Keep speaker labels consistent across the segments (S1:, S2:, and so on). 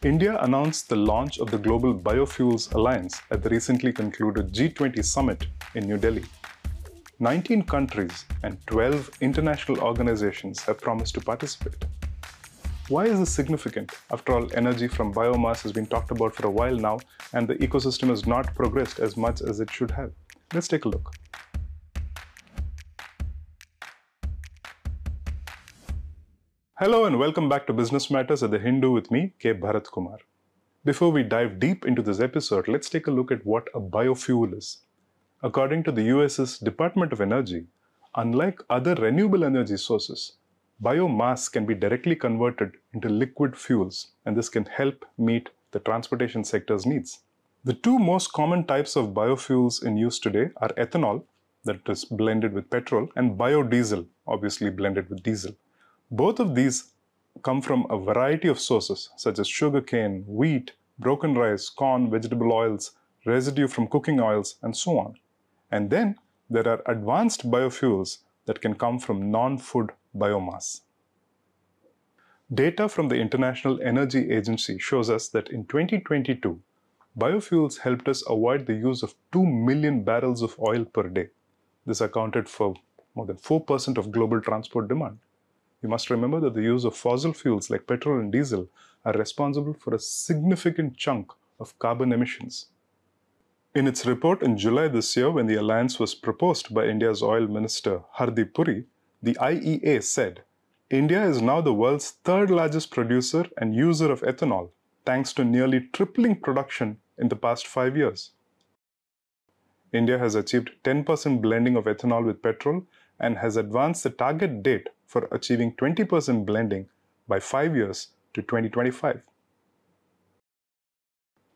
S1: India announced the launch of the Global Biofuels Alliance at the recently concluded G20 summit in New Delhi. 19 countries and 12 international organizations have promised to participate. Why is this significant? After all, energy from biomass has been talked about for a while now, and the ecosystem has not progressed as much as it should have. Let's take a look. Hello and welcome back to Business Matters at The Hindu with me, Bharat Kumar. Before we dive deep into this episode, let's take a look at what a biofuel is. According to the US's Department of Energy, unlike other renewable energy sources, biomass can be directly converted into liquid fuels, and this can help meet the transportation sector's needs. The two most common types of biofuels in use today are ethanol, that is blended with petrol, and biodiesel, obviously blended with diesel. Both of these come from a variety of sources such as sugarcane, wheat, broken rice, corn, vegetable oils, residue from cooking oils, and so on. And then there are advanced biofuels that can come from non-food biomass. Data from the International Energy Agency shows us that in 2022, biofuels helped us avoid the use of 2 million barrels of oil per day. This accounted for more than 4% of global transport demand. You must remember that the use of fossil fuels like petrol and diesel are responsible for a significant chunk of carbon emissions. In its report in July this year, when the alliance was proposed by India's oil minister Hardeep Puri, the IEA said, India is now the world's third largest producer and user of ethanol, thanks to nearly tripling production in the past 5 years. India has achieved 10% blending of ethanol with petrol and has advanced the target date for achieving 20% blending by 5 years to 2025.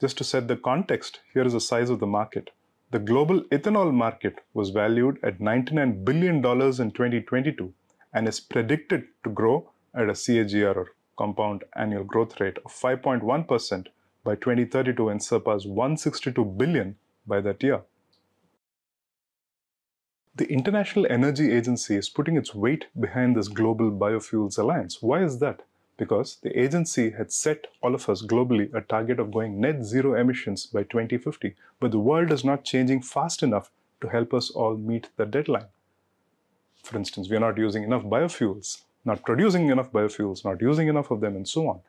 S1: Just to set the context, here is the size of the market. The global ethanol market was valued at $99 billion in 2022 and is predicted to grow at a CAGR or compound annual growth rate of 5.1% by 2032 and surpass $162 billion by that year. The International Energy Agency is putting its weight behind this Global Biofuels Alliance. Why is that? Because the agency had set all of us globally a target of going net zero emissions by 2050, but the world is not changing fast enough to help us all meet the deadline. For instance, we are not using enough biofuels, not producing enough biofuels, not using enough of them, and so on.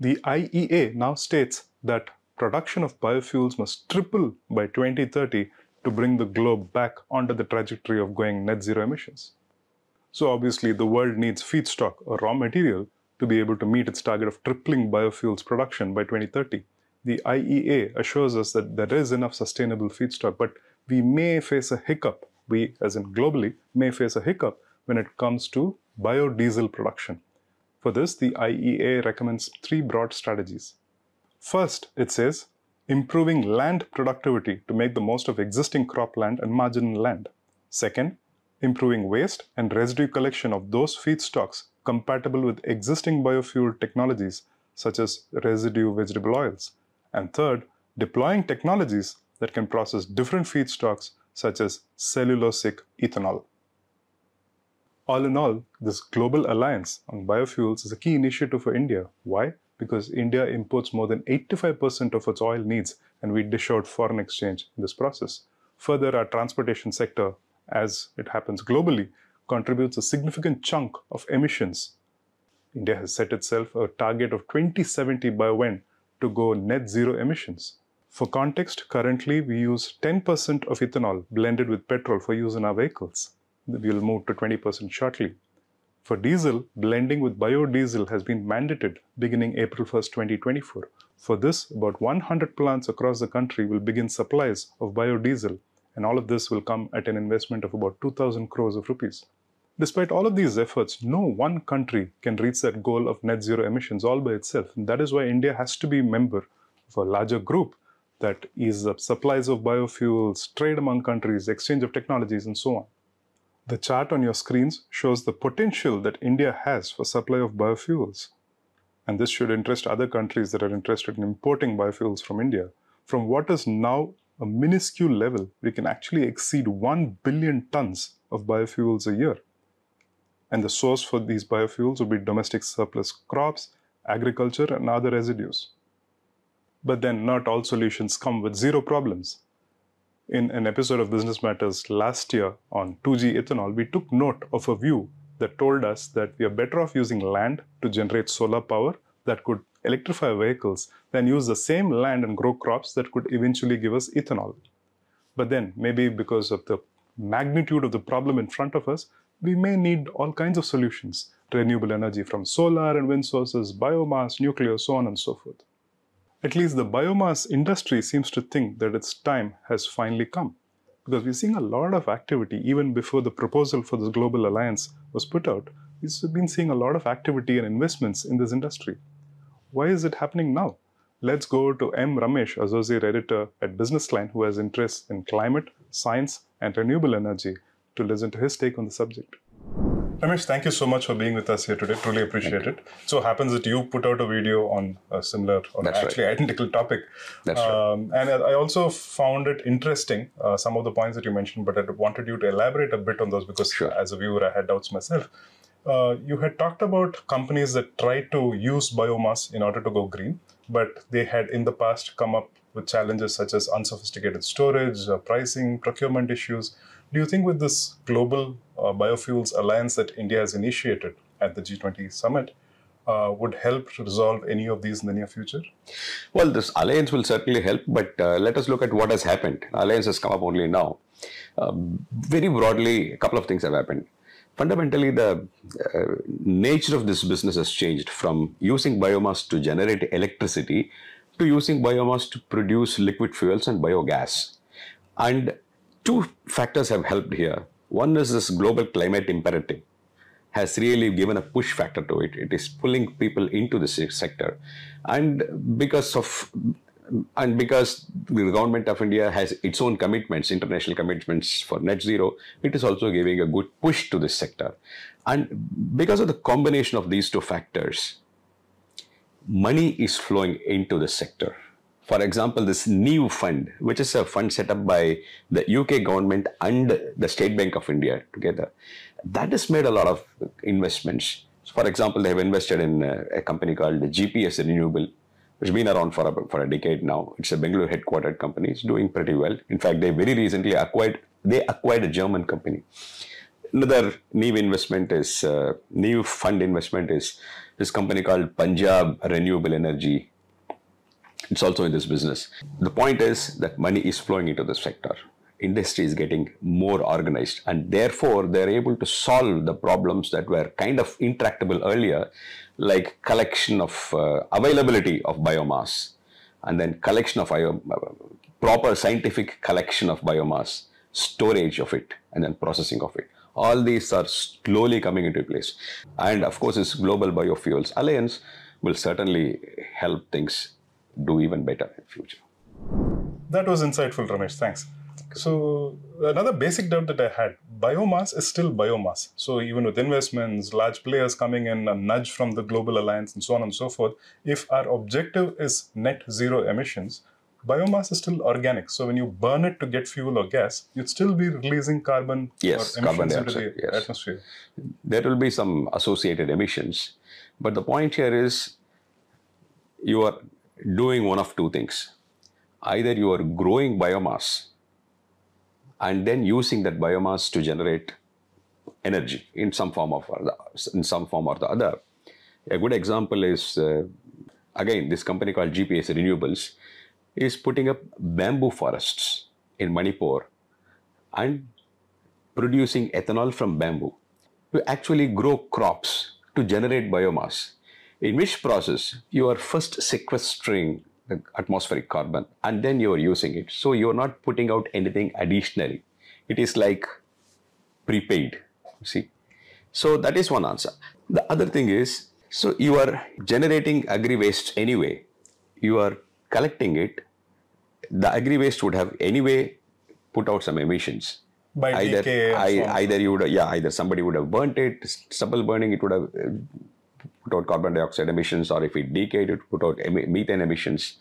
S1: The IEA now states that production of biofuels must triple by 2030 to bring the globe back onto the trajectory of going net zero emissions. So obviously the world needs feedstock or raw material to be able to meet its target of tripling biofuels production by 2030. The IEA assures us that there is enough sustainable feedstock, but we may face a hiccup. We, as in globally, may face a hiccup when it comes to biodiesel production. For this, the IEA recommends 3 broad strategies. First, it says, improving land productivity to make the most of existing cropland and marginal land. Second, improving waste and residue collection of those feedstocks compatible with existing biofuel technologies such as residue vegetable oils. And third, deploying technologies that can process different feedstocks such as cellulosic ethanol. All in all, this global alliance on biofuels is a key initiative for India. Why? Because India imports more than 85% of its oil needs, and we dish out foreign exchange in this process. Further, our transportation sector, as it happens globally, contributes a significant chunk of emissions. India has set itself a target of 2070 by when to go net zero emissions. For context, currently we use 10% of ethanol blended with petrol for use in our vehicles. We'll move to 20% shortly. For diesel, blending with biodiesel has been mandated beginning April 1st, 2024. For this, about 100 plants across the country will begin supplies of biodiesel, and all of this will come at an investment of about 2,000 crores of rupees. Despite all of these efforts, no one country can reach that goal of net zero emissions all by itself. And that is why India has to be a member of a larger group that eases up supplies of biofuels, trade among countries, exchange of technologies, and so on. The chart on your screens shows the potential that India has for supply of biofuels. And this should interest other countries that are interested in importing biofuels from India. From what is now a minuscule level, we can actually exceed 1 billion tons of biofuels a year. And the source for these biofuels would be domestic surplus crops, agriculture, and other residues. But then not all solutions come with zero problems. In an episode of Business Matters last year on 2G ethanol, we took note of a view that told us that we are better off using land to generate solar power that could electrify vehicles than use the same land and grow crops that could eventually give us ethanol. But then, maybe because of the magnitude of the problem in front of us, we may need all kinds of solutions. Renewable energy from solar and wind sources, biomass, nuclear, so on and so forth. At least the biomass industry seems to think that its time has finally come. Because we're seeing a lot of activity even before the proposal for this Global Alliance was put out. We've been seeing a lot of activity and investments in this industry. Why is it happening now? Let's go to M. Ramesh, Associate Editor at Business Line, who has interests in climate, science, and renewable energy, to listen to his take on the subject. Ramesh, thank you so much for being with us here today. Truly appreciate it. So it happens that you put out a video on a similar or identical topic.
S2: That's right.
S1: And I also found it interesting, some of the points that you mentioned, but I wanted you to elaborate a bit on those because as a viewer, I had doubts myself. You had talked about companies that try to use biomass in order to go green, but they had in the past come up with challenges such as unsophisticated storage, pricing, procurement issues. Do you think with this Global Biofuels Alliance that India has initiated at the G20 summit would help resolve any of these in the near future?
S2: Well, this alliance will certainly help, but let us look at what has happened. Alliance has come up only now. Very broadly, a couple of things have happened. Fundamentally, the nature of this business has changed from using biomass to generate electricity to using biomass to produce liquid fuels and biogas. And two factors have helped here. One is this global climate imperative has really given a push factor to it. It is pulling people into this sector. And because the government of India has its own commitments, international commitments for net zero, it is also giving a good push to this sector. And because of the combination of these two factors, money is flowing into the sector. For example, this new fund, which is a fund set up by the UK government and the State Bank of India together, that has made a lot of investments. So for example, they have invested in a company called GPS Renewable, which has been around for a decade now. It's a Bengaluru headquartered company. It's doing pretty well. In fact, they very recently acquired a German company. Another new fund investment is this company called Punjab Renewable Energy. It's also in this business. The point is that money is flowing into the sector. Industry is getting more organized, and therefore they're able to solve the problems that were kind of intractable earlier, like collection of availability of biomass, and then collection of proper scientific collection of biomass, storage of it, and then processing of it. All these are slowly coming into place. And of course, this Global Biofuels Alliance will certainly help things do even better in the future.
S1: That was insightful, Ramesh. Thanks. So another basic doubt that I had, biomass is still biomass. So even with investments, large players coming in, a nudge from the Global Alliance and so on and so forth, if our objective is net zero emissions, biomass is still organic. So when you burn it to get fuel or gas, you'd still be releasing carbon or emissions
S2: carbon dioxide,
S1: into the atmosphere.
S2: There will be some associated emissions. But the point here is you are doing one of two things. Either you are growing biomass and then using that biomass to generate energy in some form or the other. A good example is, again, this company called GPS Renewables is putting up bamboo forests in Manipur and producing ethanol from bamboo to actually grow crops to generate biomass, in which process you are first sequestering the atmospheric carbon and then you are using it. So you are not putting out anything additionally. It is like prepaid, see. So that is one answer. The other thing is, so you are generating agri-waste anyway. You are collecting it. The agri-waste would have anyway put out some emissions.
S1: By decay.
S2: Either somebody would have burnt it, stubble burning, it would have put out carbon dioxide emissions, or if it decayed, it would put out methane emissions.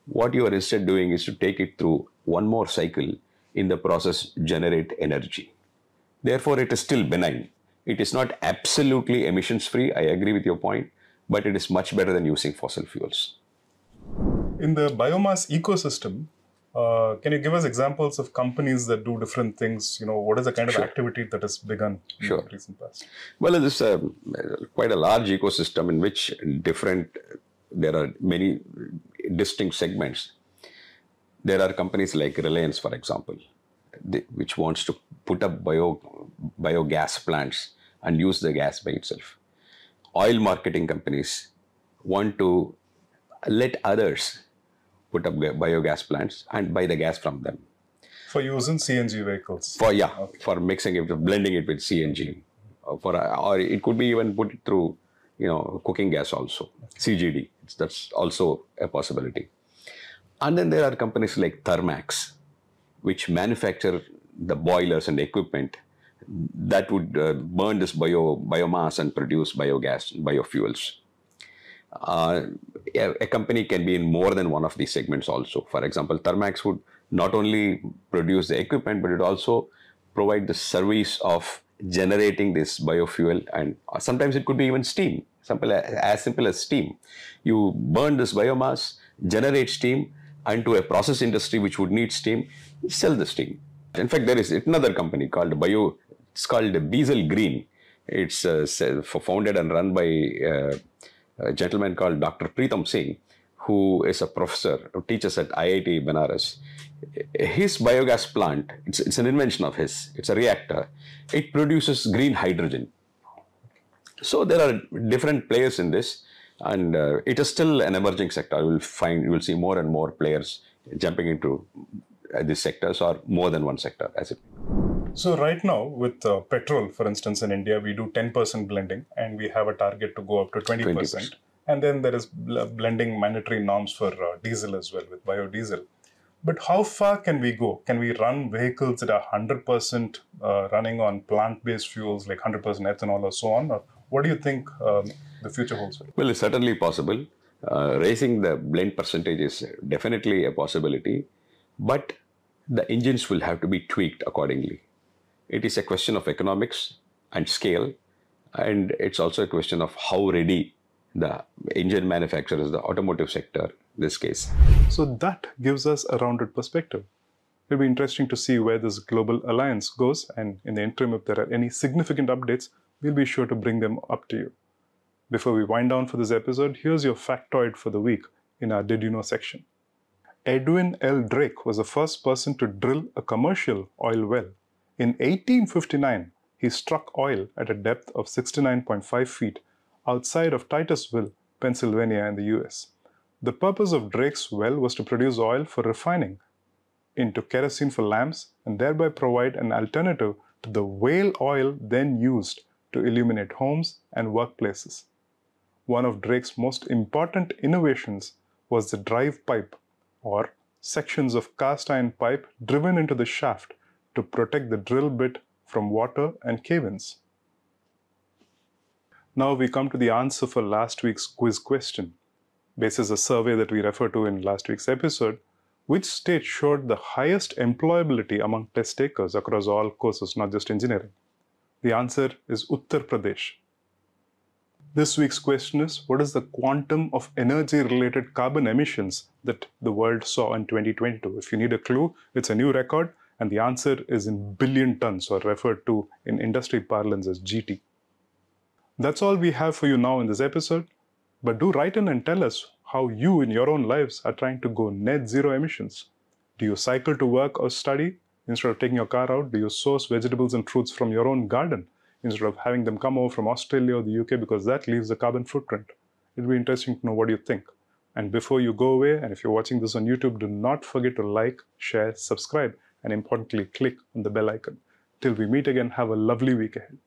S2: What you are instead doing is to take it through one more cycle, in the process generate energy. Therefore, it is still benign. It is not absolutely emissions free, I agree with your point, but it is much better than using fossil fuels.
S1: In the biomass ecosystem, can you give us examples of companies that do different things? What is the kind of activity that has begun in the recent past?
S2: Well, it is quite a large ecosystem in which there are many distinct segments. There are companies like Reliance, for example, which wants to put up biogas plants and use the gas by itself. Oil marketing companies want to let others put up biogas plants and buy the gas from them.
S1: For use in CNG vehicles?
S2: For mixing it, blending it with CNG. Or it could be even put it through, cooking gas also, CGD. That's also a possibility. And then there are companies like Thermax, which manufacture the boilers and equipment that would burn this biomass and produce biogas, biofuels. A company can be in more than one of these segments also. For example, Thermax would not only produce the equipment, but it also provide the service of generating this biofuel, and sometimes it could be even steam, as simple as steam. You burn this biomass, generate steam, and to a process industry which would need steam, sell the steam. In fact, there is another company called it's called Diesel Green. It's founded and run by a gentleman called Dr. Preetham Singh, who is a professor who teaches at IIT Benares. His biogas plant, it's an invention of his, it's a reactor. It produces green hydrogen. So there are different players in this, and it is still an emerging sector. You will see more and more players jumping into these sectors, or more than one sector.
S1: So right now with petrol, for instance, in India, we do 10% blending, and we have a target to go up to 20%. And then there is blending mandatory norms for diesel as well, with biodiesel. But how far can we go? Can we run vehicles that are 100% running on plant-based fuels, like 100% ethanol or so on? Or what do you think the future holds?
S2: Well, it's certainly possible. Raising the blend percentage is definitely a possibility, but the engines will have to be tweaked accordingly. It is a question of economics and scale, and it's also a question of how ready the engine manufacturers, the automotive sector, this case.
S1: So that gives us a rounded perspective. It'll be interesting to see where this global alliance goes, and in the interim, if there are any significant updates, we'll be sure to bring them up to you. Before we wind down for this episode, here's your factoid for the week in our Did You Know section. Edwin L. Drake was the first person to drill a commercial oil well. In 1859, he struck oil at a depth of 69.5 feet outside of Titusville, Pennsylvania in the US. The purpose of Drake's well was to produce oil for refining into kerosene for lamps, and thereby provide an alternative to the whale oil then used to illuminate homes and workplaces. One of Drake's most important innovations was the drive pipe, or sections of cast iron pipe driven into the shaft to protect the drill bit from water and cave-ins. Now we come to the answer for last week's quiz question. Basis a survey that we referred to in last week's episode, which state showed the highest employability among test takers across all courses, not just engineering? The answer is Uttar Pradesh. This week's question is, what is the quantum of energy-related carbon emissions that the world saw in 2022? If you need a clue, it's a new record, and the answer is in billion tons, or referred to in industry parlance as GT. That's all we have for you now in this episode, but do write in and tell us how you in your own lives are trying to go net zero emissions. Do you cycle to work or study instead of taking your car out? Do you source vegetables and fruits from your own garden instead of having them come over from Australia or the UK, because that leaves a carbon footprint? It'll be interesting to know what you think. And before you go away, and if you're watching this on YouTube, do not forget to like, share, subscribe, and importantly, click on the bell icon. Till we meet again, have a lovely week ahead.